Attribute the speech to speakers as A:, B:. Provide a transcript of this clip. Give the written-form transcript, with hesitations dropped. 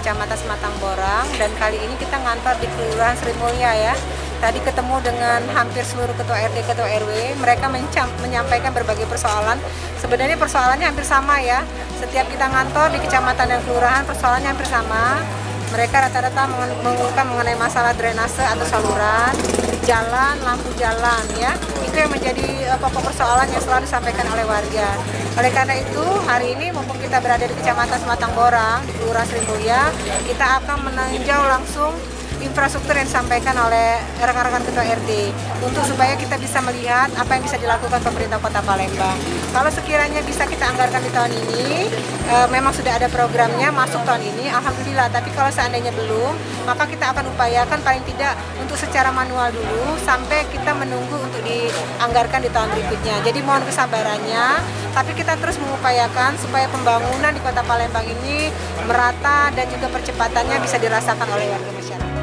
A: Kecamatan Sematang Borang, dan kali ini kita ngantor di Kelurahan Sri Mulya ya. Tadi ketemu dengan hampir seluruh ketua RT, ketua RW, mereka menyampaikan berbagai persoalan. Sebenarnya persoalannya hampir sama ya. Setiap kita ngantor di kecamatan dan kelurahan, persoalannya hampir sama. Mereka rata-rata mengeluhkan mengenai masalah drainase atau saluran, jalan, lampu jalan ya. Itu yang menjadi pokok persoalan yang selalu disampaikan oleh warga. Oleh karena itu, hari ini mumpung kita berada di Kecamatan Sematang Borang, di Kelurahan Sri Mulya, kita akan meninjau langsung infrastruktur yang disampaikan oleh rekan-rekan ketua RT untuk supaya kita bisa melihat apa yang bisa dilakukan pemerintah Kota Palembang. Kalau sekiranya bisa kita anggarkan di tahun ini, memang sudah ada programnya masuk tahun ini, alhamdulillah. Tapi kalau seandainya belum, maka kita akan upayakan paling tidak untuk secara manual dulu sampai kita menunggu untuk dianggarkan di tahun berikutnya. Jadi mohon kesabarannya, tapi kita terus mengupayakan supaya pembangunan di Kota Palembang ini merata dan juga percepatannya bisa dirasakan oleh warga masyarakat.